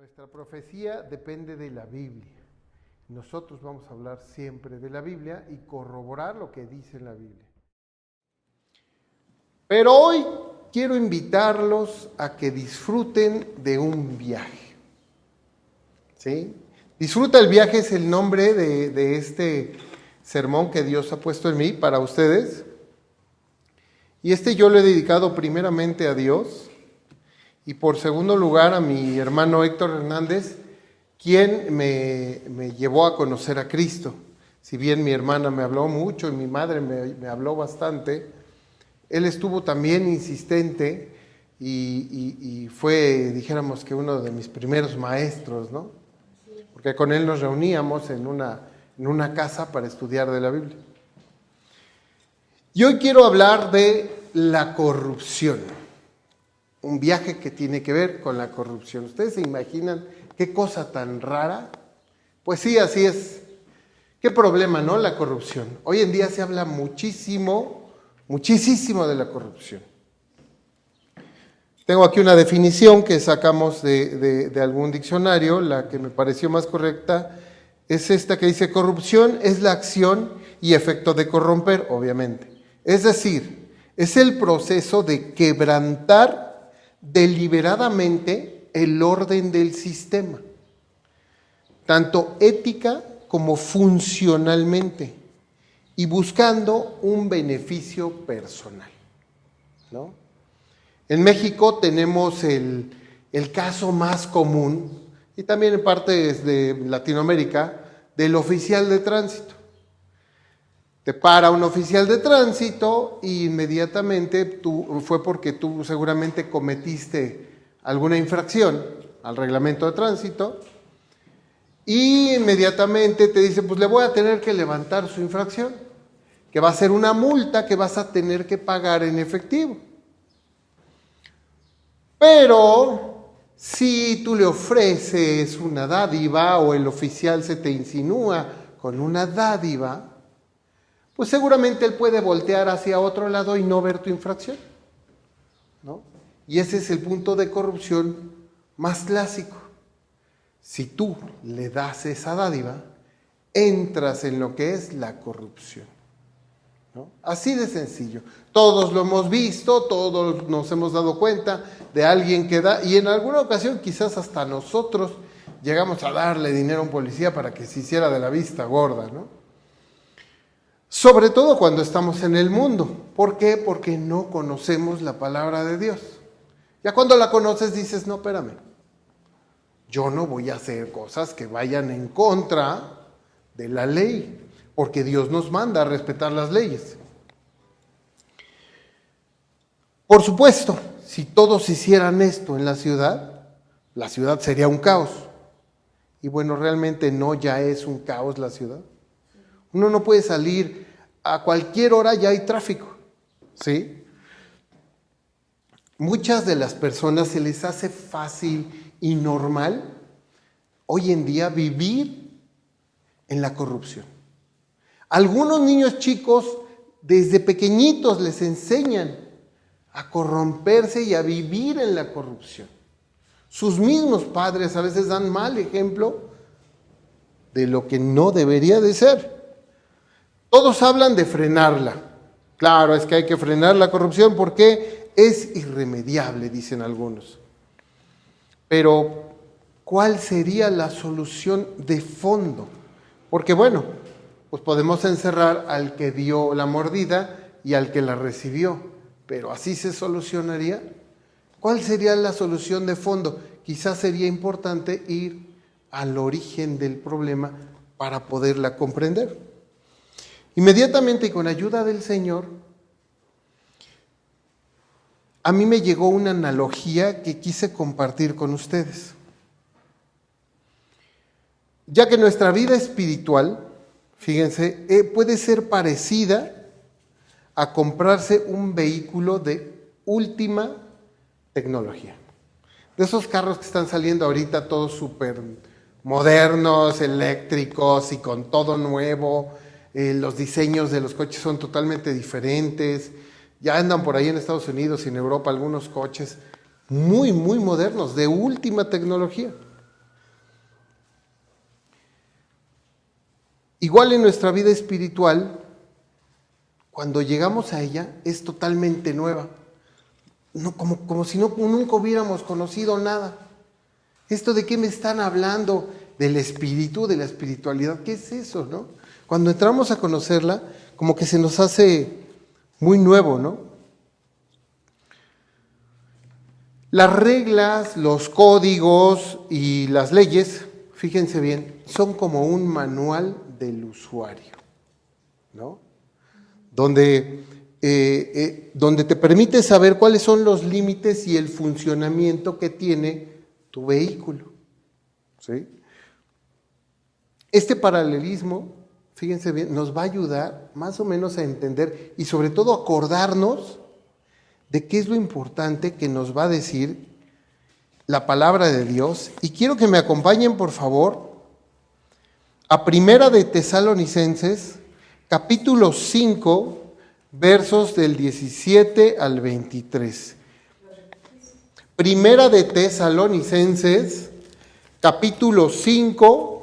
Nuestra profecía depende de la Biblia. Nosotros vamos a hablar siempre de la Biblia y corroborar lo que dice la Biblia. Pero hoy quiero invitarlos a que disfruten de un viaje. ¿Sí? Disfruta el viaje es el nombre de este sermón que Dios ha puesto en mí para ustedes. Y yo lo he dedicado primeramente a Dios y por segundo lugar a mi hermano Héctor Hernández, quien me llevó a conocer a Cristo. Si bien mi hermana me habló mucho y mi madre me habló bastante, él estuvo también insistente y fue, dijéramos que uno de mis primeros maestros, ¿no? Porque con él nos reuníamos en una casa para estudiar de la Biblia. Y hoy quiero hablar de la corrupción, un viaje que tiene que ver con la corrupción. ¿Ustedes se imaginan qué cosa tan rara? Pues sí, así es. Qué problema, ¿no? La corrupción. Hoy en día se habla muchísimo de la corrupción. Tengo aquí una definición que sacamos de algún diccionario, la que me pareció más correcta es esta que dice: corrupción es la acción y efecto de corromper, obviamente. Es decir, es el proceso de quebrantar deliberadamente el orden del sistema, tanto ética como funcionalmente, y buscando un beneficio personal, ¿no? En México tenemos el caso más común, y también en partes de Latinoamérica, del oficial de tránsito. Te para un oficial de tránsito y inmediatamente fue porque tú seguramente cometiste alguna infracción al reglamento de tránsito y inmediatamente te dice, pues le voy a tener que levantar su infracción, que va a ser una multa que vas a tener que pagar en efectivo. Pero si tú le ofreces una dádiva o el oficial se te insinúa con una dádiva, pues seguramente él puede voltear hacia otro lado y no ver tu infracción, ¿no? Y ese es el punto de corrupción más clásico. Si tú le das esa dádiva, entras en lo que es la corrupción, ¿no? Así de sencillo. Todos lo hemos visto, todos nos hemos dado cuenta de alguien que da, y en alguna ocasión quizás hasta nosotros llegamos a darle dinero a un policía para que se hiciera de la vista gorda, ¿no? Sobre todo cuando estamos en el mundo. ¿Por qué? Porque no conocemos la palabra de Dios. Ya cuando la conoces dices, no, espérame, yo no voy a hacer cosas que vayan en contra de la ley, porque Dios nos manda a respetar las leyes. Por supuesto, si todos hicieran esto en la ciudad sería un caos. Y bueno, realmente no, ya es un caos la ciudad. Uno no puede salir a cualquier hora, ya hay tráfico, ¿sí? Muchas de las personas se les hace fácil y normal hoy en día vivir en la corrupción. Algunos niños chicos desde pequeñitos les enseñan a corromperse y a vivir en la corrupción. Sus mismos padres a veces dan mal ejemplo de lo que no debería de ser. Todos hablan de frenarla. Claro, es que hay que frenar la corrupción porque es irremediable, dicen algunos. Pero, ¿cuál sería la solución de fondo? Porque bueno, pues podemos encerrar al que dio la mordida y al que la recibió, pero ¿así se solucionaría? ¿Cuál sería la solución de fondo? Quizás sería importante ir al origen del problema para poderla comprender. Inmediatamente y con ayuda del Señor, a mí me llegó una analogía que quise compartir con ustedes. Ya que nuestra vida espiritual, fíjense, puede ser parecida a comprarse un vehículo de última tecnología. De esos carros que están saliendo ahorita todos súper modernos, eléctricos y con todo nuevo. Los diseños de los coches son totalmente diferentes. Ya andan por ahí en Estados Unidos y en Europa algunos coches muy, muy modernos, de última tecnología. Igual en nuestra vida espiritual, cuando llegamos a ella, es totalmente nueva. No, como si nunca hubiéramos conocido nada. ¿Esto de qué me están hablando? Del espíritu, de la espiritualidad. ¿Qué es eso, no? Cuando entramos a conocerla, como que se nos hace muy nuevo, ¿no? Las reglas, los códigos y las leyes, fíjense bien, son como un manual del usuario, ¿no? Donde te permite saber cuáles son los límites y el funcionamiento que tiene tu vehículo, ¿sí? Este paralelismo, fíjense bien, nos va a ayudar más o menos a entender y sobre todo a acordarnos de qué es lo importante que nos va a decir la palabra de Dios. Y quiero que me acompañen, por favor, a Primera de Tesalonicenses, capítulo 5, versos del 17 al 23. Primera de Tesalonicenses, capítulo 5,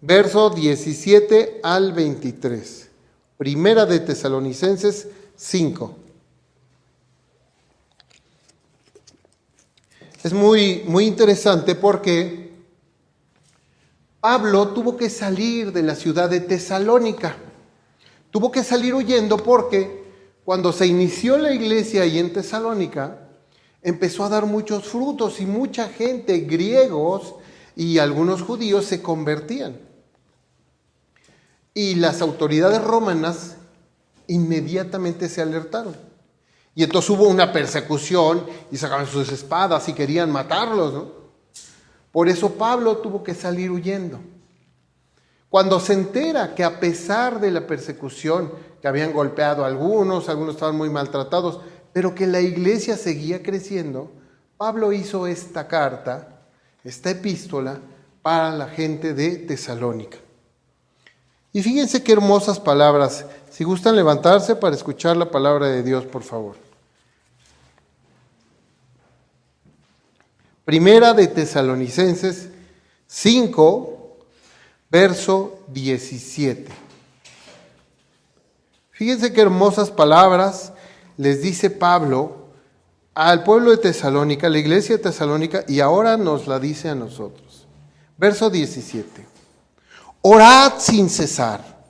verso 17 al 23. Primera de Tesalonicenses 5. Es muy interesante porque Pablo tuvo que salir de la ciudad de Tesalónica. Tuvo que salir huyendo porque cuando se inició la iglesia ahí en Tesalónica, empezó a dar muchos frutos y mucha gente, griegos y algunos judíos, se convertían. Y las autoridades romanas inmediatamente se alertaron. Y entonces hubo una persecución y sacaban sus espadas y querían matarlos, ¿no? Por eso Pablo tuvo que salir huyendo. Cuando se entera que a pesar de la persecución, que habían golpeado a algunos estaban muy maltratados, pero que la iglesia seguía creciendo, Pablo hizo esta carta, esta epístola, para la gente de Tesalónica. Y fíjense qué hermosas palabras. Si gustan levantarse para escuchar la palabra de Dios, por favor. Primera de Tesalonicenses 5, verso 17. Fíjense qué hermosas palabras les dice Pablo al pueblo de Tesalónica, la iglesia de Tesalónica, y ahora nos la dice a nosotros. Verso 17. Orad sin cesar,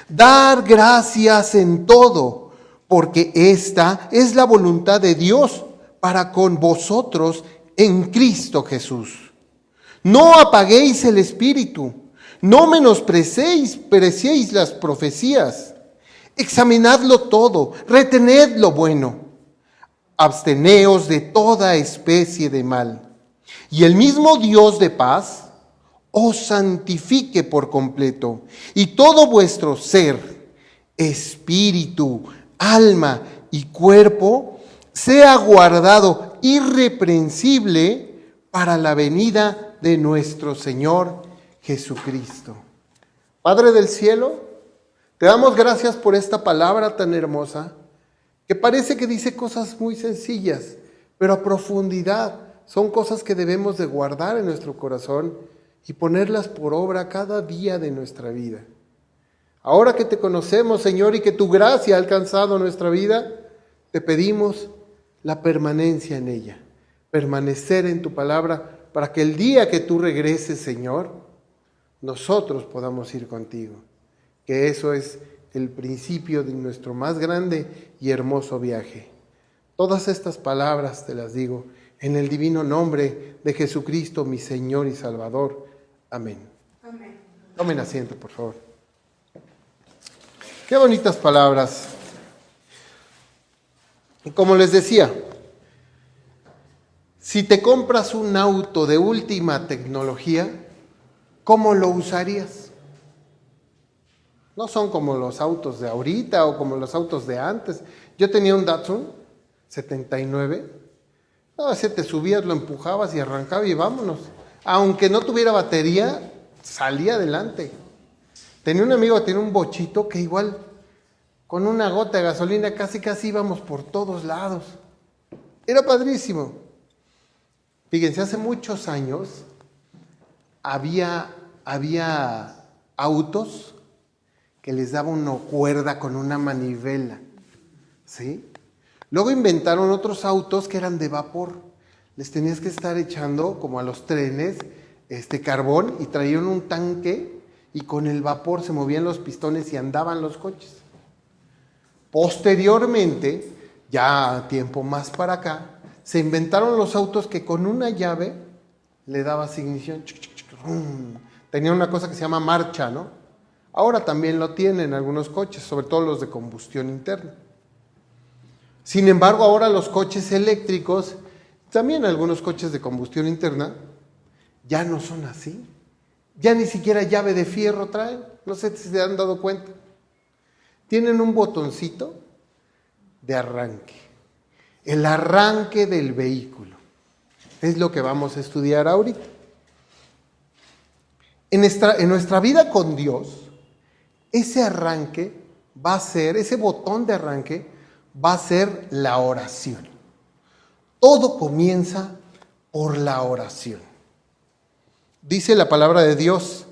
dar gracias en todo, porque esta es la voluntad de Dios para con vosotros en Cristo Jesús. No apaguéis el espíritu, no menospreciéis las profecías. Examinadlo todo, retened lo bueno. Absteneos de toda especie de mal. Y el mismo Dios de paz os santifique por completo, y todo vuestro ser, espíritu, alma y cuerpo sea guardado irreprensible para la venida de nuestro Señor Jesucristo. Padre del cielo, te damos gracias por esta palabra tan hermosa, que parece que dice cosas muy sencillas, pero a profundidad son cosas que debemos de guardar en nuestro corazón y ponerlas por obra cada día de nuestra vida. Ahora que te conocemos, Señor, y que tu gracia ha alcanzado nuestra vida, te pedimos la permanencia en ella, permanecer en tu palabra, para que el día que tú regreses, Señor, nosotros podamos ir contigo. Que eso es el principio de nuestro más grande y hermoso viaje. Todas estas palabras te las digo en el divino nombre de Jesucristo, mi Señor y Salvador. Amén. Amén. Tomen asiento, por favor. Qué bonitas palabras. Y como les decía, si te compras un auto de última tecnología, ¿cómo lo usarías? No son como los autos de ahorita o como los autos de antes. Yo tenía un Datsun 79. No, si te subías, lo empujabas y arrancaba y vámonos. Aunque no tuviera batería, salía adelante. Tenía un amigo que tenía un bochito que igual, con una gota de gasolina, casi íbamos por todos lados. Era padrísimo. Fíjense, hace muchos años había autos que les daba una cuerda con una manivela, ¿sí? Luego inventaron otros autos que eran de vapor. Les tenías que estar echando, como a los trenes, carbón, y traían un tanque y con el vapor se movían los pistones y andaban los coches. Posteriormente, ya tiempo más para acá, se inventaron los autos que con una llave le dabas ignición. Tenía una cosa que se llama marcha, ¿no? Ahora también lo tienen algunos coches, sobre todo los de combustión interna. Sin embargo, ahora los coches eléctricos, también algunos coches de combustión interna, ya no son así. Ya ni siquiera llave de fierro traen. No sé si se han dado cuenta. Tienen un botoncito de arranque. El arranque del vehículo. Es lo que vamos a estudiar ahorita. En nuestra vida con Dios, ese arranque va a ser, ese botón de arranque va a ser la oración. Todo comienza por la oración. Dice la palabra de Dios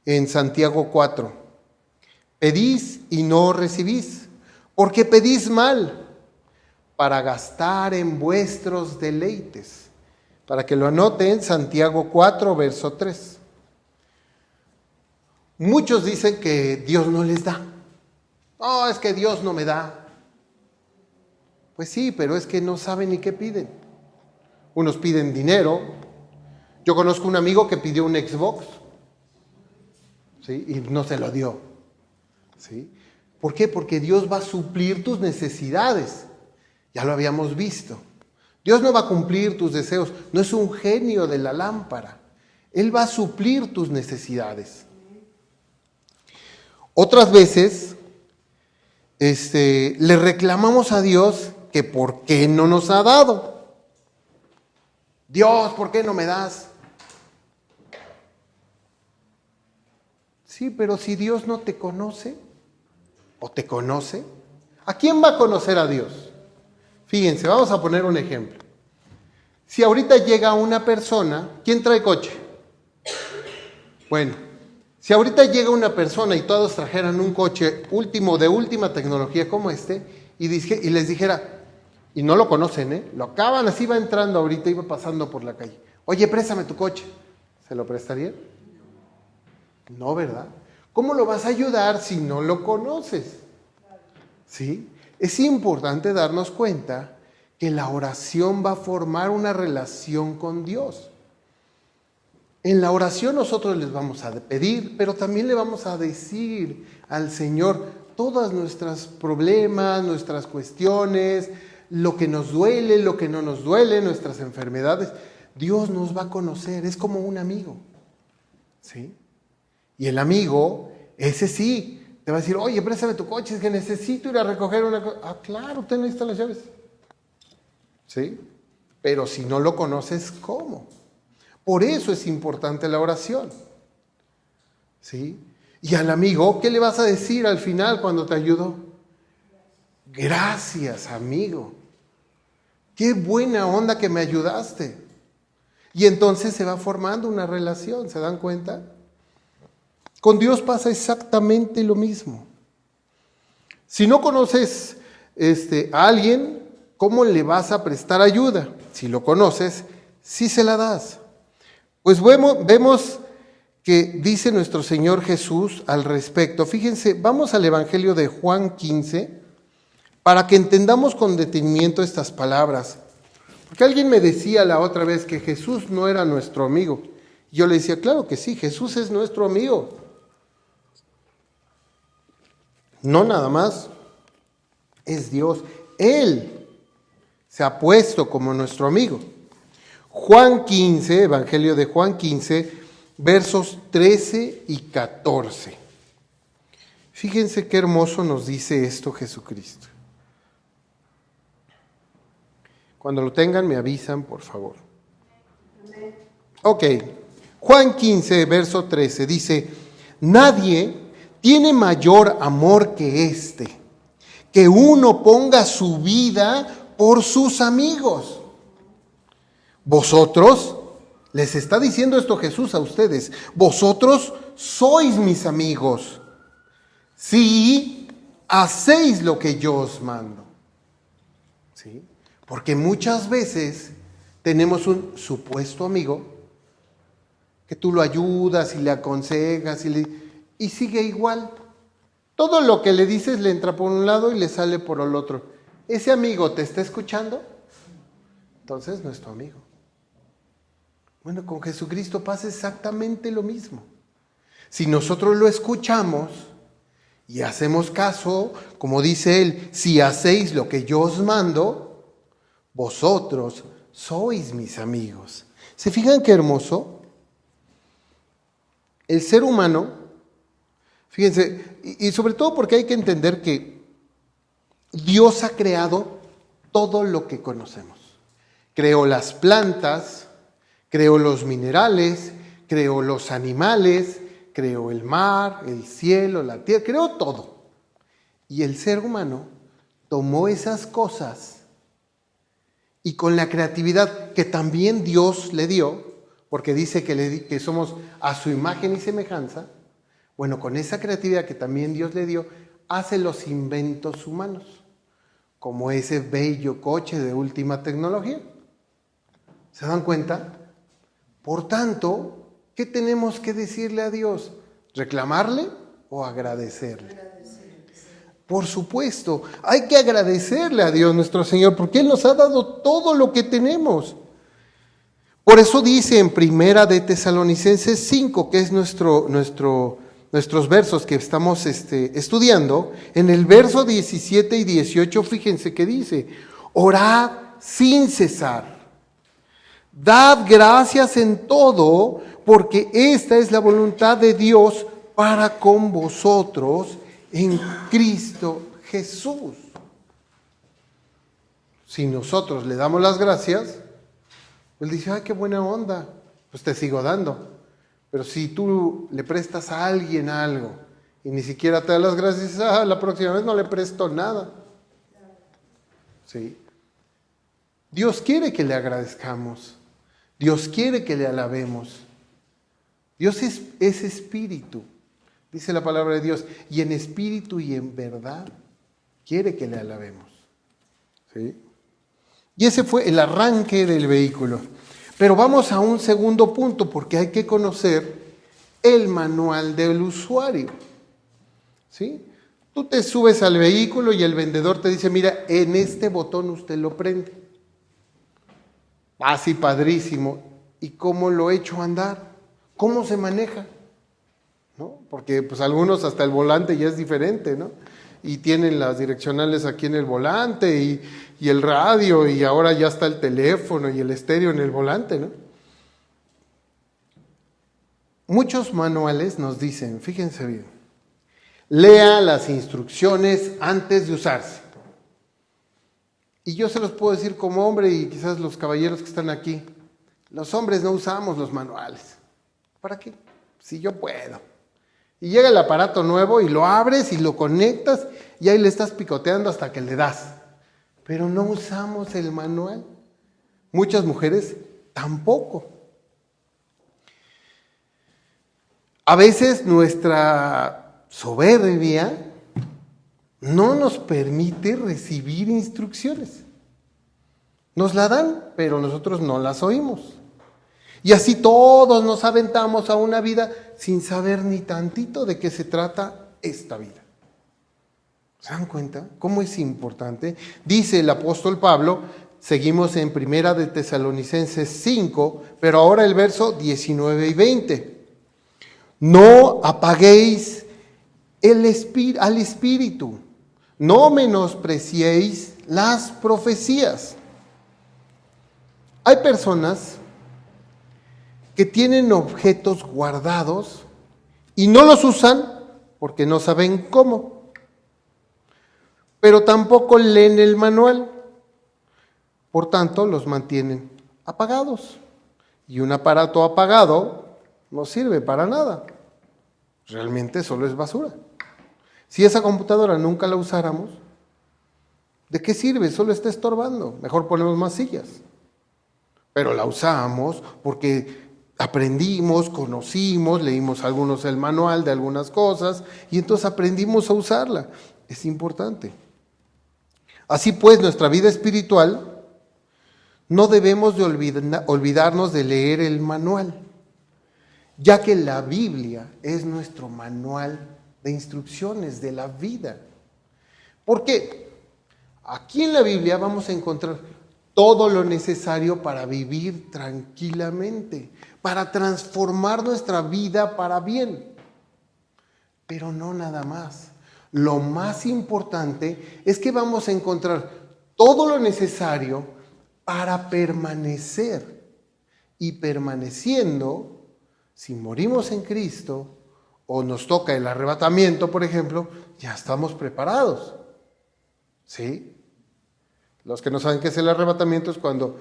en Santiago 4: pedís y no recibís, porque pedís mal, para gastar en vuestros deleites. Para que lo anoten, Santiago 4, verso 3. Muchos dicen que Dios no les da. No, es que Dios no me da. Pues sí, pero es que no saben ni qué piden. Unos piden dinero. Yo conozco un amigo que pidió un Xbox, ¿sí? Y no se lo dio, ¿sí? ¿Por qué? Porque Dios va a suplir tus necesidades. Ya lo habíamos visto. Dios no va a cumplir tus deseos. No es un genio de la lámpara. Él va a suplir tus necesidades. Otras veces le reclamamos a Dios que por qué no nos ha dado. Dios, ¿por qué no me das? Sí, pero si Dios no te conoce o te conoce, ¿a quién va a conocer a Dios? Fíjense, vamos a poner un ejemplo. Si ahorita llega una persona, ¿quién trae coche? Bueno, si ahorita llega una persona y todos trajeran un coche último, de última tecnología como y les dijera, y no lo conocen, lo acaban, así va entrando ahorita, iba pasando por la calle. Oye, préstame tu coche. ¿Se lo prestarían? No, ¿verdad? ¿Cómo lo vas a ayudar si no lo conoces? ¿Sí? Es importante darnos cuenta que la oración va a formar una relación con Dios. En la oración nosotros les vamos a pedir, pero también le vamos a decir al Señor todos nuestros problemas, nuestras cuestiones, lo que nos duele, lo que no nos duele, nuestras enfermedades. Dios nos va a conocer, es como un amigo, ¿sí? Y el amigo, ese sí, te va a decir, oye, préstame tu coche, es que necesito ir a recoger una cosa. Ah, claro, usted necesita las llaves. ¿Sí? Pero si no lo conoces, ¿cómo? Por eso es importante la oración. ¿Sí? Y al amigo, ¿qué le vas a decir al final cuando te ayudó? Gracias, amigo. Qué buena onda que me ayudaste. Y entonces se va formando una relación, ¿se dan cuenta? Con Dios pasa exactamente lo mismo. Si no conoces a alguien, ¿cómo le vas a prestar ayuda? Si lo conoces, sí se la das. Pues vemos que dice nuestro Señor Jesús al respecto. Fíjense, vamos al Evangelio de Juan 15 para que entendamos con detenimiento estas palabras. Porque alguien me decía la otra vez que Jesús no era nuestro amigo. Yo le decía, claro que sí, Jesús es nuestro amigo. No nada más, es Dios. Él se ha puesto como nuestro amigo. Juan 15, Evangelio de Juan 15, versos 13 y 14. Fíjense qué hermoso nos dice esto Jesucristo. Cuando lo tengan me avisan, por favor. Ok, Juan 15, verso 13 dice, nadie tiene mayor amor que que uno ponga su vida por sus amigos. Vosotros Les está diciendo esto Jesús a ustedes. Vosotros sois mis amigos si hacéis lo que yo os mando. ¿Sí? Porque muchas veces tenemos un supuesto amigo que tú lo ayudas y le aconsejas y sigue igual. Todo lo que le dices le entra por un lado y le sale por el otro. ¿Ese amigo te está escuchando? Entonces no es tu amigo. Bueno, con Jesucristo pasa exactamente lo mismo. Si nosotros lo escuchamos y hacemos caso, como dice él, si hacéis lo que yo os mando, vosotros sois mis amigos. ¿Se fijan qué hermoso? El ser humano, fíjense, y sobre todo porque hay que entender que Dios ha creado todo lo que conocemos. Creó las plantas, creó los minerales, creó los animales, creó el mar, el cielo, la tierra, creó todo. Y el ser humano tomó esas cosas y con la creatividad que también Dios le dio, porque dice que somos a su imagen y semejanza, bueno, con esa creatividad que también Dios le dio, hace los inventos humanos, como ese bello coche de última tecnología. ¿Se dan cuenta? Por tanto, ¿qué tenemos que decirle a Dios? ¿Reclamarle o agradecerle? Por supuesto, hay que agradecerle a Dios nuestro Señor, porque Él nos ha dado todo lo que tenemos. Por eso dice en Primera de Tesalonicenses 5, que es nuestros versos que estamos estudiando, en el verso 17 y 18, fíjense que dice: orad sin cesar. Dad gracias en todo, porque esta es la voluntad de Dios para con vosotros en Cristo Jesús. Si nosotros le damos las gracias, Él dice: ay, qué buena onda, pues te sigo dando. Pero si tú le prestas a alguien algo y ni siquiera te da las gracias, la próxima vez no le presto nada. ¿Sí? Dios quiere que le agradezcamos. Dios quiere que le alabemos. Dios es espíritu, dice la palabra de Dios, y en espíritu y en verdad quiere que le alabemos. ¿Sí? Y ese fue el arranque del vehículo. Pero vamos a un segundo punto, porque hay que conocer el manual del usuario. ¿Sí? Tú te subes al vehículo y el vendedor te dice: mira, en este botón usted lo prende. Así padrísimo. ¿Y cómo lo echo a andar? ¿Cómo se maneja? ¿No? Porque pues algunos hasta el volante ya es diferente, ¿no? Y tienen las direccionales aquí en el volante y el radio, y ahora ya está el teléfono y el estéreo en el volante, ¿no? Muchos manuales nos dicen, fíjense bien, lea las instrucciones antes de usarse. Y yo se los puedo decir como hombre, y quizás los caballeros que están aquí, los hombres no usamos los manuales. ¿Para qué? Si yo puedo. Y llega el aparato nuevo y lo abres y lo conectas y ahí le estás picoteando hasta que le das. Pero no usamos el manual. Muchas mujeres tampoco. A veces nuestra soberbia no nos permite recibir instrucciones. Nos la dan, pero nosotros no las oímos. Y así todos nos aventamos a una vida sin saber ni tantito de qué se trata esta vida. ¿Se dan cuenta cómo es importante? Dice el apóstol Pablo, seguimos en Primera de Tesalonicenses 5, pero ahora el verso 19 y 20. No apaguéis al espíritu, no menospreciéis las profecías. Hay personas que tienen objetos guardados y no los usan porque no saben cómo, pero tampoco leen el manual, por tanto los mantienen apagados. Y un aparato apagado no sirve para nada, realmente solo es basura. Si esa computadora nunca la usáramos, ¿de qué sirve? Solo está estorbando. Mejor ponemos más sillas. pero la usamos porque aprendimos, conocimos, leímos algunos el manual de algunas cosas y entonces aprendimos a usarla. Es importante. Así pues, nuestra vida espiritual no debemos de olvidarnos de leer el manual, ya que la Biblia es nuestro manual de instrucciones de la vida. ¿Por qué? Aquí en la Biblia vamos a encontrar todo lo necesario para vivir tranquilamente, para transformar nuestra vida para bien. Pero no nada más. Lo más importante es que vamos a encontrar todo lo necesario para permanecer. Y permaneciendo, si morimos en Cristo o nos toca el arrebatamiento, por ejemplo, ya estamos preparados. ¿Sí? Los que no saben qué es el arrebatamiento es cuando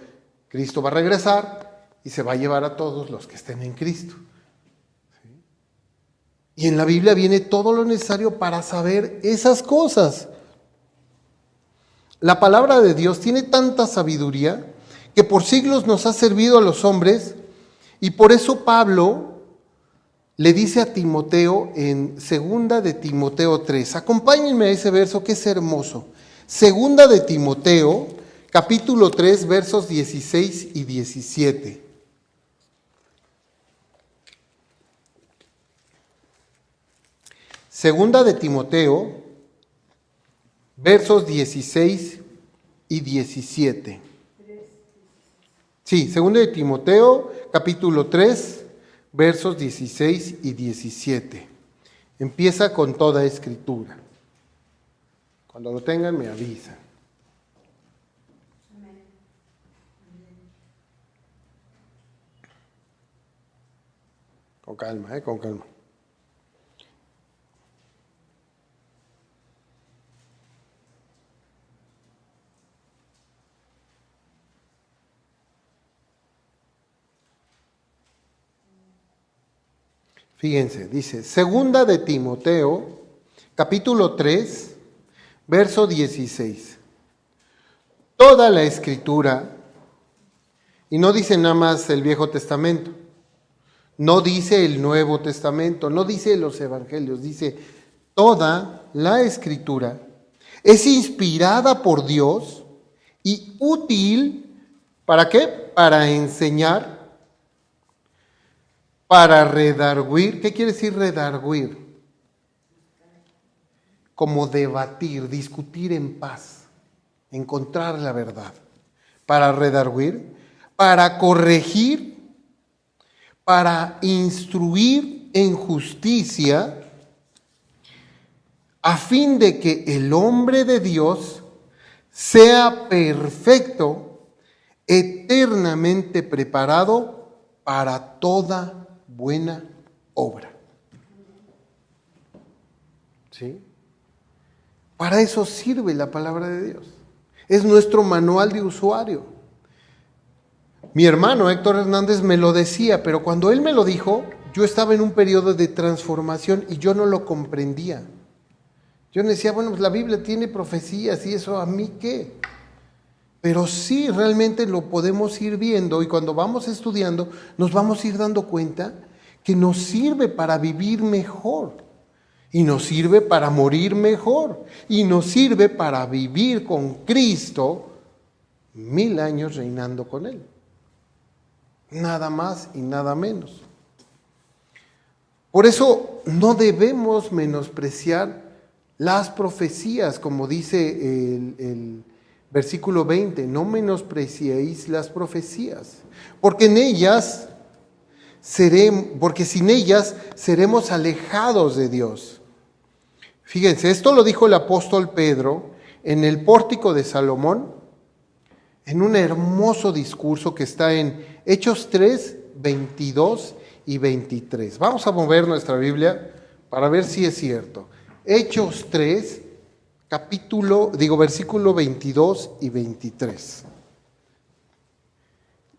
Cristo va a regresar y se va a llevar a todos los que estén en Cristo. ¿Sí? Y en la Biblia viene todo lo necesario para saber esas cosas. La palabra de Dios tiene tanta sabiduría que por siglos nos ha servido a los hombres, y por eso Pablo le dice a Timoteo en 2 de Timoteo 3, acompáñenme a ese verso que es hermoso. 2 de Timoteo, capítulo 3, versos 16 y 17. Segunda de Timoteo, versos 16 y 17. Sí, segunda de Timoteo, capítulo 3, versos 16 y 17. Empieza con toda escritura. Cuando lo tengan me avisan. Con calma, con calma. Fíjense, dice, segunda de Timoteo, capítulo 3, verso 16. Toda la escritura, y no dice nada más el Viejo Testamento, no dice el Nuevo Testamento, no dice los Evangelios, dice toda la escritura es inspirada por Dios y útil, ¿para qué? Para enseñar, para redarguir. ¿Qué quiere decir redarguir? Como debatir, discutir en paz, encontrar la verdad. Para redarguir, para corregir, para instruir en justicia, a fin de que el hombre de Dios sea perfecto, eternamente preparado para toda buena obra. ¿Sí? Para eso sirve la palabra de Dios. Es nuestro manual de usuario. Mi hermano Héctor Hernández me lo decía, pero cuando él me lo dijo, yo estaba en un periodo de transformación y yo no lo comprendía. Yo me decía, bueno, pues la Biblia tiene profecías y eso, ¿a mí qué? Pero sí, realmente lo podemos ir viendo, y cuando vamos estudiando nos vamos a ir dando cuenta que nos sirve para vivir mejor, y nos sirve para morir mejor, y nos sirve para vivir con Cristo 1000 años reinando con Él. Nada más y nada menos. Por eso no debemos menospreciar las profecías, como dice el versículo 20, no menospreciéis las profecías, porque sin ellas seremos alejados de Dios. Fíjense, esto lo dijo el apóstol Pedro en el pórtico de Salomón, en un hermoso discurso que está en Hechos 3, 22 y 23. Vamos a mover nuestra Biblia para ver si es cierto. Hechos 3, versículo 22 y 23.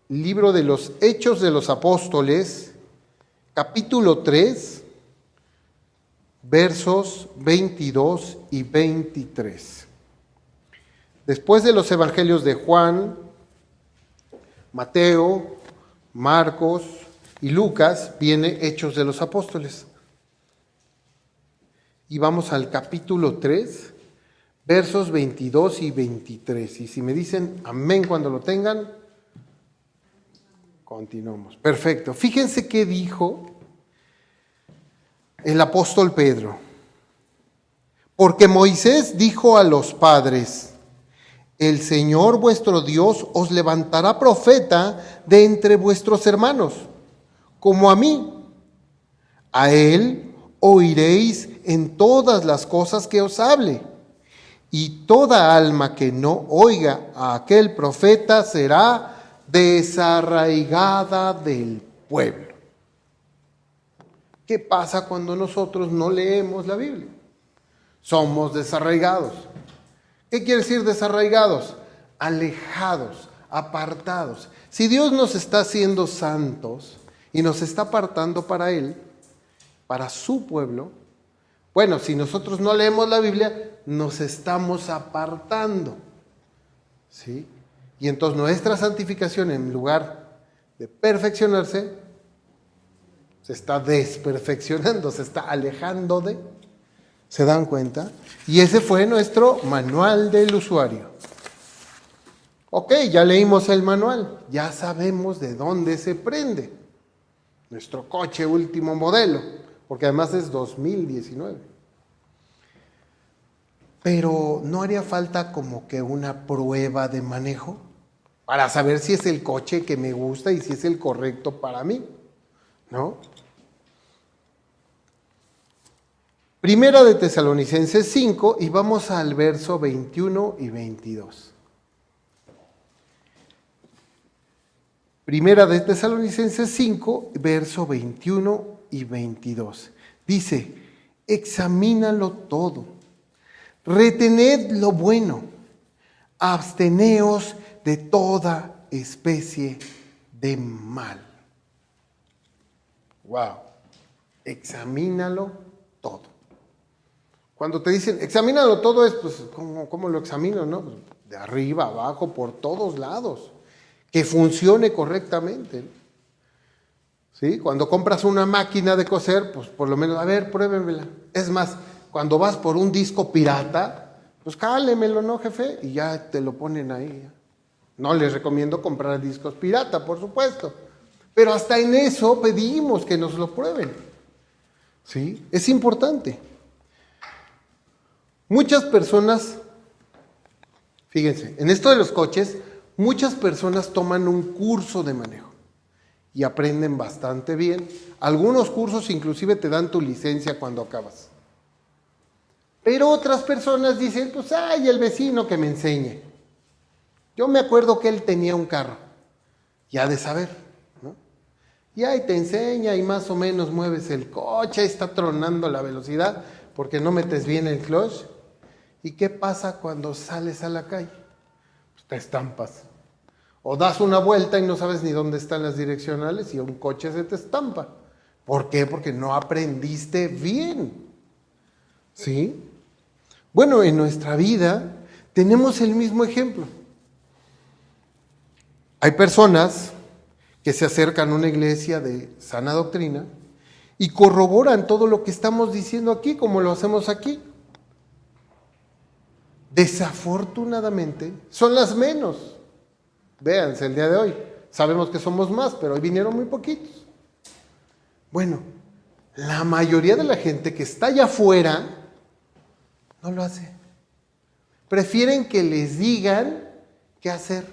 Libro de los Hechos de los Apóstoles, capítulo 3, versos 22 y 23. Después de los evangelios de Juan, Mateo, Marcos y Lucas, viene Hechos de los Apóstoles. Y vamos al capítulo 3, versos 22 y 23. Y si me dicen amén cuando lo tengan, continuamos. Perfecto. Fíjense qué dijo el apóstol Pedro. Porque Moisés dijo a los padres: el Señor vuestro Dios os levantará profeta de entre vuestros hermanos, como a mí. A él oiréis en todas las cosas que os hable. Y toda alma que no oiga a aquel profeta será desarraigada del pueblo. ¿Qué pasa cuando nosotros no leemos la Biblia? Somos desarraigados. ¿Qué quiere decir desarraigados? Alejados, apartados. Si Dios nos está haciendo santos y nos está apartando para Él, para su pueblo, bueno, si nosotros no leemos la Biblia, nos estamos apartando, ¿sí? Y entonces nuestra santificación, en lugar de perfeccionarse, se está desperfeccionando, se está alejando de... ¿Se dan cuenta? Y ese fue nuestro manual del usuario. Ok, ya leímos el manual, ya sabemos de dónde se prende nuestro coche último modelo, porque además es 2019. Pero ¿no haría falta como que una prueba de manejo para saber si es el coche que me gusta y si es el correcto para mí? ¿No? Primera de Tesalonicenses 5 y vamos al verso 21 y 22. Primera de Tesalonicenses 5, verso 21 y 22. Dice: examínalo todo, retened lo bueno, absteneos de toda especie de mal. Wow, examínalo todo. Cuando te dicen, examínalo todo, es pues, ¿cómo lo examino? ¿No? Pues, de arriba, abajo, por todos lados. Que funcione correctamente. ¿Sí? Cuando compras una máquina de coser, pues por lo menos, a ver, pruébemela. Es más, cuando vas por un disco pirata, pues cálemelo, ¿no, jefe? Y ya te lo ponen ahí. No les recomiendo comprar discos pirata, por supuesto. Pero hasta en eso pedimos que nos lo prueben. ¿Sí? Es importante. Muchas personas, fíjense, en esto de los coches, muchas personas toman un curso de manejo y aprenden bastante bien. Algunos cursos inclusive te dan tu licencia cuando acabas. Pero otras personas dicen, pues, ay, el vecino que me enseñe. Yo me acuerdo que él tenía un carro, ya de saber, ¿no? Y ahí te enseña y más o menos mueves el coche, está tronando la velocidad porque no metes bien el clutch. ¿Y qué pasa cuando sales a la calle? Pues te estampas. O das una vuelta y no sabes ni dónde están las direccionales y un coche se te estampa. ¿Por qué? Porque no aprendiste bien. ¿Sí? Bueno, en nuestra vida tenemos el mismo ejemplo. Hay personas que se acercan a una iglesia de sana doctrina y corroboran todo lo que estamos diciendo aquí, como lo hacemos aquí. Desafortunadamente, son las menos. Véanse el día de hoy. Sabemos que somos más, pero hoy vinieron muy poquitos. Bueno, la mayoría de la gente que está allá afuera no lo hace. Prefieren que les digan qué hacer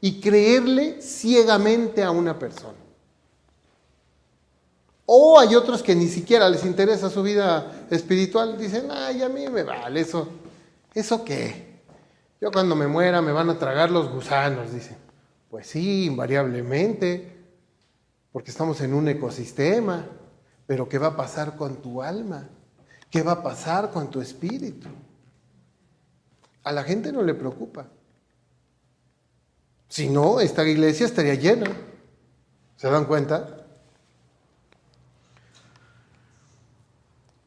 y creerle ciegamente a una persona. O hay otros que ni siquiera les interesa su vida espiritual. Dicen, ay, a mí me vale eso. ¿Eso qué? Yo cuando me muera me van a tragar los gusanos, dicen. Pues sí, invariablemente, porque estamos en un ecosistema. Pero ¿qué va a pasar con tu alma? ¿Qué va a pasar con tu espíritu? A la gente no le preocupa. Si no, esta iglesia estaría llena. ¿Se dan cuenta?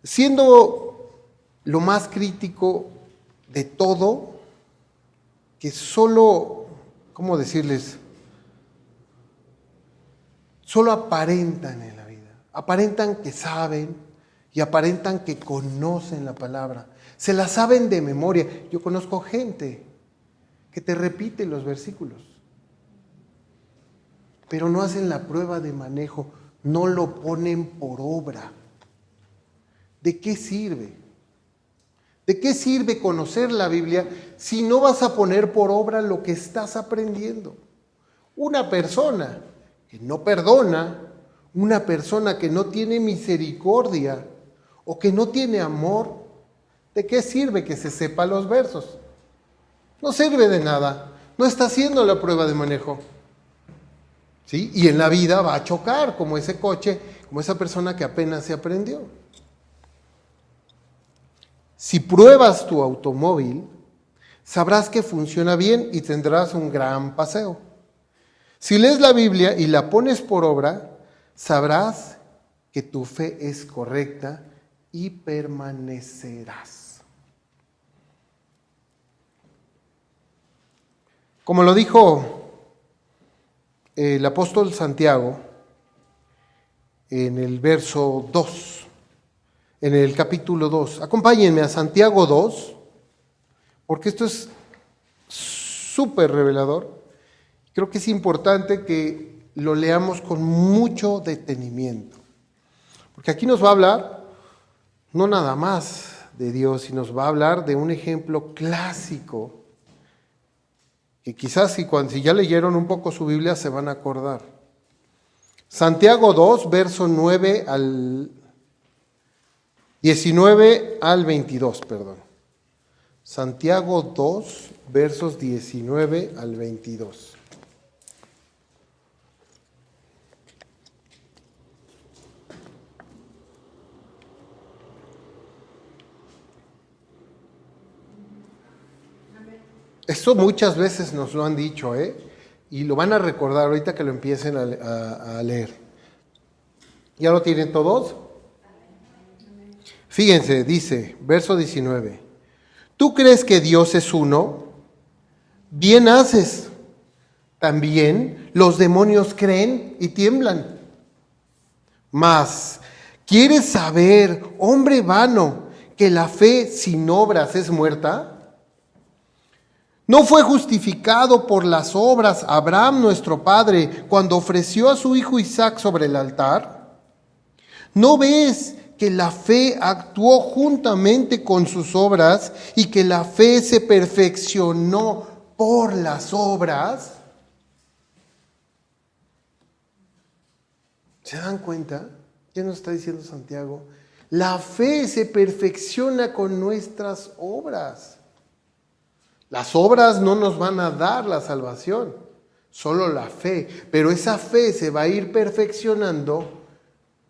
Siendo lo más crítico de todo, que solo, ¿cómo decirles? solo aparentan en la vida. Aparentan que saben y aparentan que conocen la palabra. Se la saben de memoria. Yo conozco gente que te repite los versículos, pero no hacen la prueba de manejo, no lo ponen por obra. ¿De qué sirve? ¿De qué sirve conocer la Biblia si no vas a poner por obra lo que estás aprendiendo? Una persona que no perdona, una persona que no tiene misericordia o que no tiene amor, ¿de qué sirve que se sepa los versos? No sirve de nada, no está haciendo la prueba de manejo. ¿Sí? Y en la vida va a chocar como ese coche, como esa persona que apenas se aprendió. Si pruebas tu automóvil, sabrás que funciona bien y tendrás un gran paseo. Si lees la Biblia y la pones por obra, sabrás que tu fe es correcta y permanecerás. Como lo dijo el apóstol Santiago en el verso 2, en el capítulo 2. Acompáñenme a Santiago 2, porque esto es súper revelador. Creo que es importante que lo leamos con mucho detenimiento, porque aquí nos va a hablar no nada más de Dios, sino nos va a hablar de un ejemplo clásico que quizás si ya leyeron un poco su Biblia se van a acordar. Santiago 2, verso 9 al 19 al 22, perdón. Santiago 2, versos 19 al 22. Esto muchas veces nos lo han dicho, y lo van a recordar ahorita que lo empiecen a leer. ¿Ya lo tienen todos? Fíjense, dice, verso 19. ¿Tú crees que Dios es uno? Bien haces. También los demonios creen y tiemblan. Mas, ¿quieres saber, hombre vano, que la fe sin obras es muerta? ¿No fue justificado por las obras Abraham nuestro padre cuando ofreció a su hijo Isaac sobre el altar? ¿No ves que la fe actuó juntamente con sus obras y que la fe se perfeccionó por las obras? ¿Se dan cuenta? ¿Qué nos está diciendo Santiago? La fe se perfecciona con nuestras obras. Las obras no nos van a dar la salvación, solo la fe. Pero esa fe se va a ir perfeccionando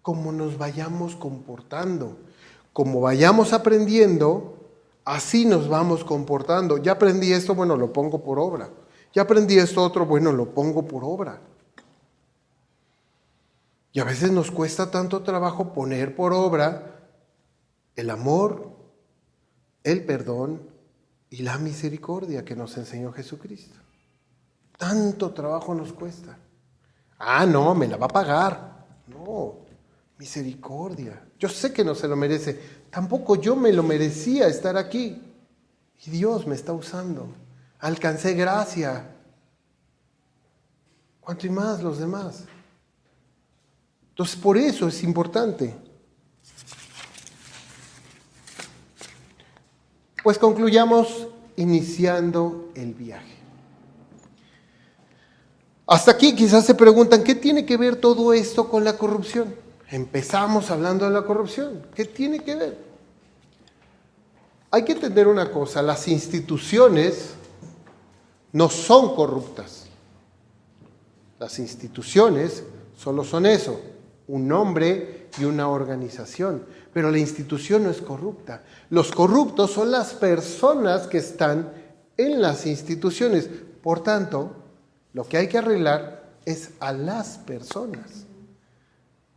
como nos vayamos comportando. Como vayamos aprendiendo, así nos vamos comportando. Ya aprendí esto, bueno, lo pongo por obra. Ya aprendí esto otro, bueno, lo pongo por obra. Y a veces nos cuesta tanto trabajo poner por obra el amor, el perdón y la misericordia que nos enseñó Jesucristo. Tanto trabajo nos cuesta. Ah, no, me la va a pagar. No, misericordia. Yo sé que no se lo merece. Tampoco yo me lo merecía estar aquí. Y Dios me está usando. Alcancé gracia. ¿Cuánto y más los demás? Entonces, por eso es importante. Pues concluyamos iniciando el viaje. Hasta aquí quizás se preguntan, ¿qué tiene que ver todo esto con la corrupción? Empezamos hablando de la corrupción. ¿Qué tiene que ver? Hay que entender una cosa, las instituciones no son corruptas. Las instituciones solo son eso, un nombre y una organización. Pero la institución no es corrupta. Los corruptos son las personas que están en las instituciones. Por tanto, lo que hay que arreglar es a las personas.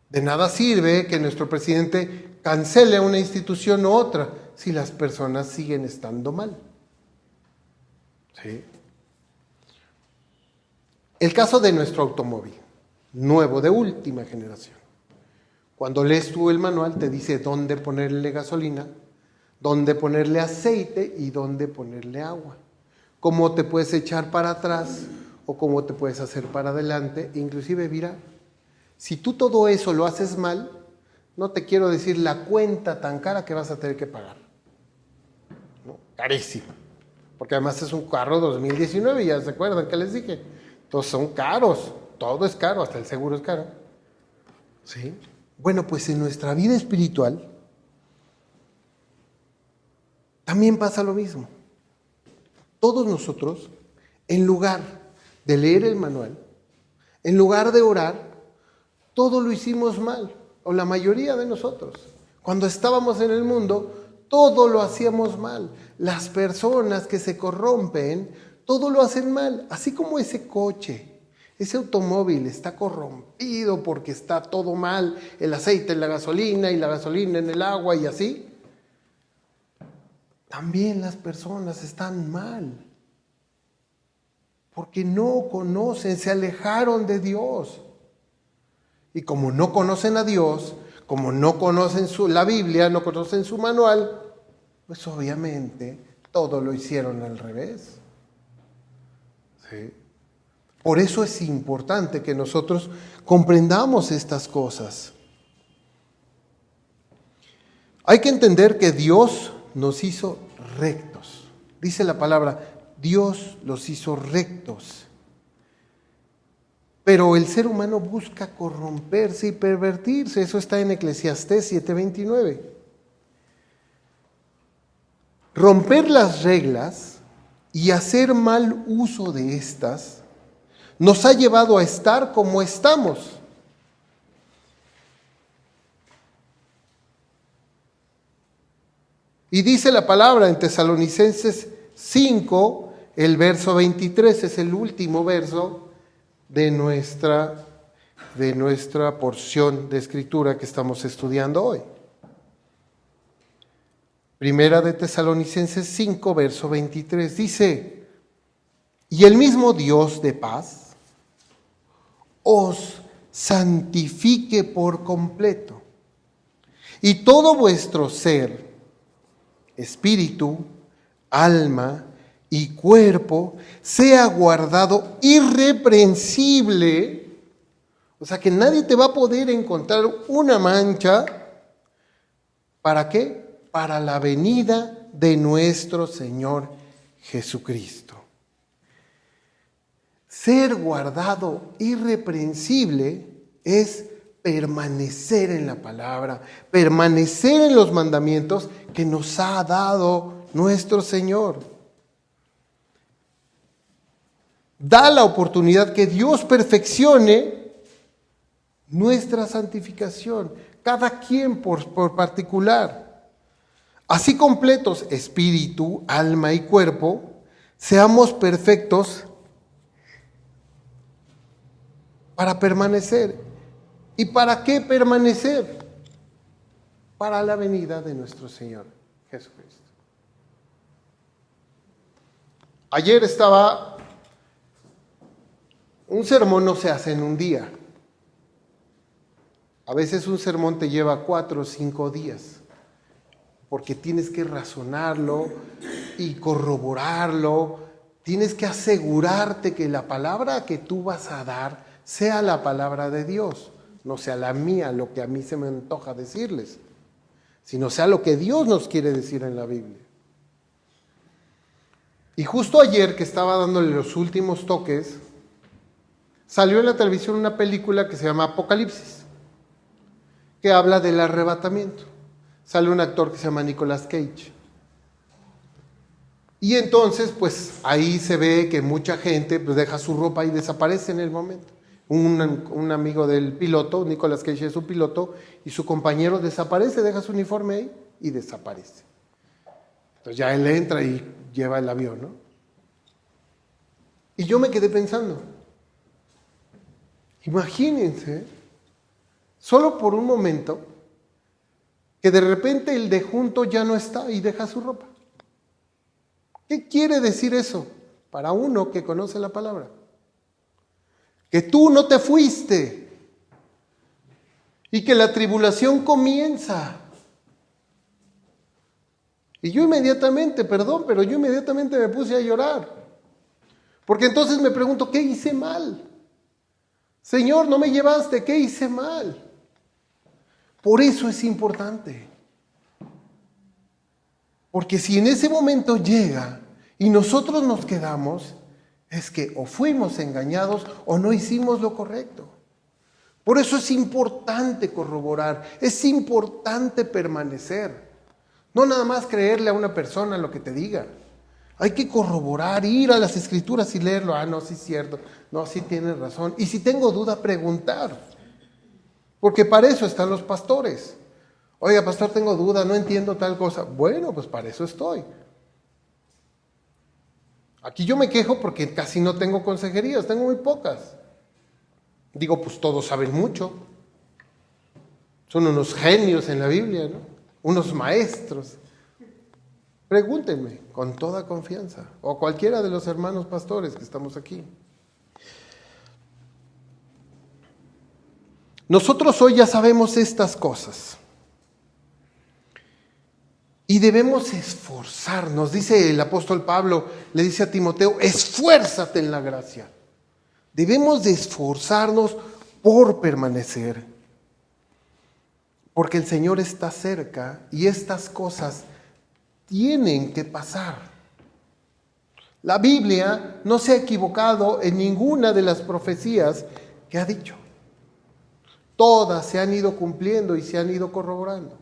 De nada sirve que nuestro presidente cancele una institución u otra si las personas siguen estando mal. ¿Sí? El caso de nuestro automóvil. nuevo, de última generación. Cuando lees tú el manual te dice dónde ponerle gasolina, dónde ponerle aceite y dónde ponerle agua. Cómo te puedes echar para atrás o cómo te puedes hacer para adelante, inclusive virar. Si tú todo eso lo haces mal, no te quiero decir la cuenta tan cara que vas a tener que pagar. ¿No? Carísima. Porque además es un carro 2019, ya se acuerdan que les dije. Entonces son caros, todo es caro, hasta el seguro es caro. ¿Sí? Bueno, pues en nuestra vida espiritual también pasa lo mismo. Todos nosotros, en lugar de leer el manual, en lugar de orar, todo lo hicimos mal, o la mayoría de nosotros. Cuando estábamos en el mundo, todo lo hacíamos mal. Las personas que se corrompen, todo lo hacen mal, así como ese coche. Ese automóvil está corrompido porque está todo mal, el aceite en la gasolina y la gasolina en el agua y así. También las personas están mal porque no conocen, se alejaron de Dios. Y como no conocen a Dios, como no conocen la Biblia, no conocen su manual, pues obviamente todo lo hicieron al revés. ¿Sí? Por eso es importante que nosotros comprendamos estas cosas. Hay que entender que Dios nos hizo rectos. Dice la palabra, Dios los hizo rectos. Pero el ser humano busca corromperse y pervertirse. Eso está en Eclesiastés 7:29. Romper las reglas y hacer mal uso de estas nos ha llevado a estar como estamos. Y dice la palabra en Tesalonicenses 5, el verso 23, es el último verso de nuestra porción de escritura que estamos estudiando hoy. Primera de Tesalonicenses 5, verso 23, dice: y el mismo Dios de paz os santifique por completo, y todo vuestro ser, espíritu, alma y cuerpo sea guardado irreprensible. O sea que nadie te va a poder encontrar una mancha. ¿Para qué? Para la venida de nuestro Señor Jesucristo. Ser guardado irreprensible es permanecer en la palabra, permanecer en los mandamientos que nos ha dado nuestro Señor. Da la oportunidad que Dios perfeccione nuestra santificación, cada quien por particular. Así completos, espíritu, alma y cuerpo, seamos perfectos para permanecer. ¿Y para qué permanecer? Para la venida de nuestro Señor Jesucristo. Ayer un sermón no se hace en un día. A veces un sermón te lleva 4 o 5 días, porque tienes que razonarlo y corroborarlo. Tienes que asegurarte que la palabra que tú vas a dar sea la palabra de Dios, no sea la mía, lo que a mí se me antoja decirles, sino sea lo que Dios nos quiere decir en la Biblia. Y justo ayer que estaba dándole los últimos toques, salió en la televisión una película que se llama Apocalipsis, que habla del arrebatamiento. Sale un actor que se llama Nicolas Cage. Y entonces, pues ahí se ve que mucha gente pues, deja su ropa y desaparece en el momento. Un amigo del piloto, Nicolas Cage es su piloto, y su compañero desaparece, deja su uniforme ahí y desaparece. Entonces ya él entra y lleva el avión, ¿no? Y yo me quedé pensando, imagínense, solo por un momento, que de repente el de junto ya no está y deja su ropa. ¿Qué quiere decir eso para uno que conoce la palabra? Que tú no te fuiste, y que la tribulación comienza. Y yo inmediatamente me puse a llorar. Porque entonces me pregunto, ¿qué hice mal? Señor, no me llevaste, ¿qué hice mal? Por eso es importante. Porque si en ese momento llega y nosotros nos quedamos, es que o fuimos engañados o no hicimos lo correcto. Por eso es importante corroborar, es importante permanecer. No nada más creerle a una persona lo que te diga. Hay que corroborar, ir a las Escrituras y leerlo. Ah, no, sí es cierto. No, sí tienes razón. Y si tengo duda, preguntar. Porque para eso están los pastores. Oiga, pastor, tengo duda, no entiendo tal cosa. Bueno, pues para eso estoy. Aquí yo me quejo porque casi no tengo consejerías, tengo muy pocas. Digo, pues todos saben mucho. Son unos genios en la Biblia, ¿no? Unos maestros. Pregúntenme con toda confianza, o cualquiera de los hermanos pastores que estamos aquí. Nosotros hoy ya sabemos estas cosas y debemos esforzarnos. Dice el apóstol Pablo, le dice a Timoteo, esfuérzate en la gracia. Debemos de esforzarnos por permanecer, porque el Señor está cerca y estas cosas tienen que pasar. La Biblia no se ha equivocado en ninguna de las profecías que ha dicho. Todas se han ido cumpliendo y se han ido corroborando.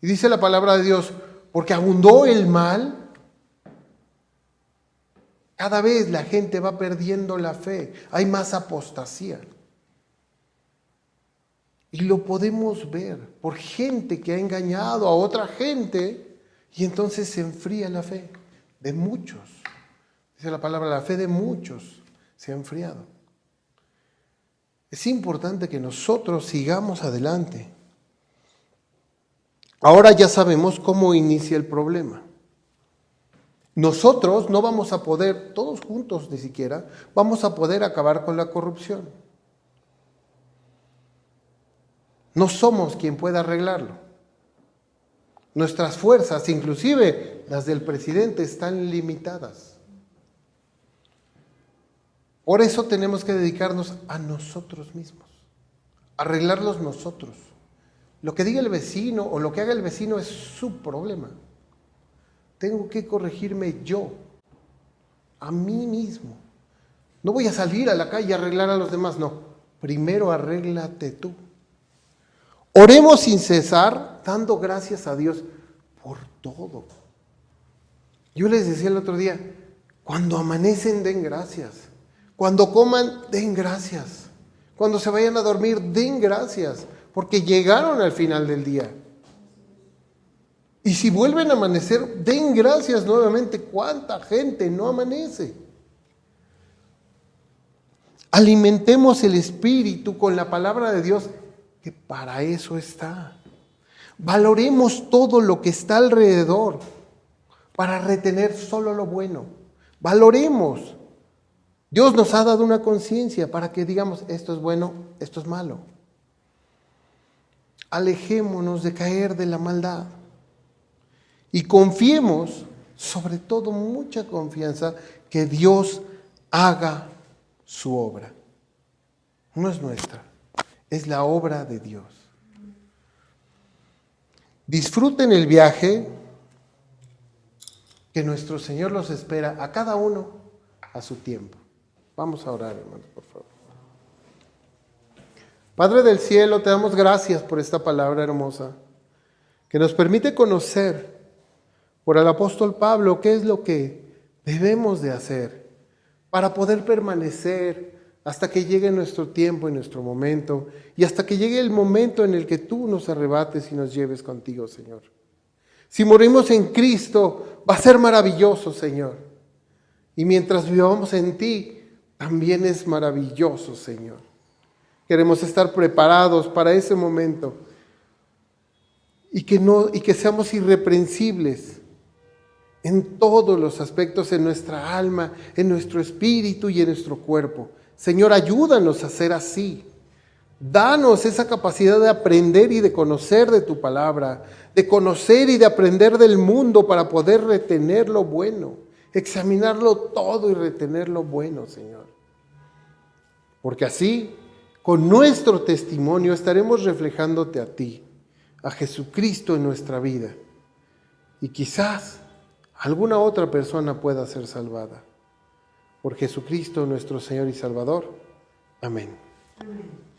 Y dice la palabra de Dios, porque abundó el mal, cada vez la gente va perdiendo la fe, hay más apostasía. Y lo podemos ver por gente que ha engañado a otra gente y entonces se enfría la fe de muchos. Dice la palabra, la fe de muchos se ha enfriado. Es importante que nosotros sigamos adelante. Ahora ya sabemos cómo inicia el problema. Nosotros no vamos a poder, todos juntos ni siquiera, vamos a poder acabar con la corrupción. No somos quien pueda arreglarlo. Nuestras fuerzas, inclusive las del presidente, están limitadas. Por eso tenemos que dedicarnos a nosotros mismos, arreglarlos nosotros. Lo que diga el vecino o lo que haga el vecino es su problema. Tengo que corregirme yo, a mí mismo. No voy a salir a la calle a arreglar a los demás, no. Primero arréglate tú. Oremos sin cesar, dando gracias a Dios por todo. Yo les decía el otro día, cuando amanecen, den gracias. Cuando coman, den gracias. Cuando se vayan a dormir, den gracias, porque llegaron al final del día. Y si vuelven a amanecer, den gracias nuevamente. ¿Cuánta gente no amanece? Alimentemos el espíritu con la palabra de Dios, que para eso está. Valoremos todo lo que está alrededor para retener solo lo bueno. Valoremos. Dios nos ha dado una conciencia para que digamos, esto es bueno, esto es malo. Alejémonos de caer de la maldad y confiemos, sobre todo mucha confianza, que Dios haga su obra. No es nuestra, es la obra de Dios. Disfruten el viaje que nuestro Señor los espera a cada uno a su tiempo. Vamos a orar, hermanos, por favor. Padre del cielo, te damos gracias por esta palabra hermosa que nos permite conocer por el apóstol Pablo qué es lo que debemos de hacer para poder permanecer hasta que llegue nuestro tiempo y nuestro momento y hasta que llegue el momento en el que tú nos arrebates y nos lleves contigo, Señor. Si morimos en Cristo, va a ser maravilloso, Señor. Y mientras vivamos en ti, también es maravilloso, Señor. Queremos estar preparados para ese momento y que seamos irreprensibles en todos los aspectos, en nuestra alma, en nuestro espíritu y en nuestro cuerpo. Señor, ayúdanos a ser así, Danos esa capacidad de aprender y de conocer de tu palabra, de conocer y de aprender del mundo para poder retener lo bueno, examinarlo todo y retener lo bueno, Señor. Porque así, con nuestro testimonio, estaremos reflejándote a ti, a Jesucristo en nuestra vida. Y quizás alguna otra persona pueda ser salvada. Por Jesucristo nuestro Señor y Salvador. Amén. Amén.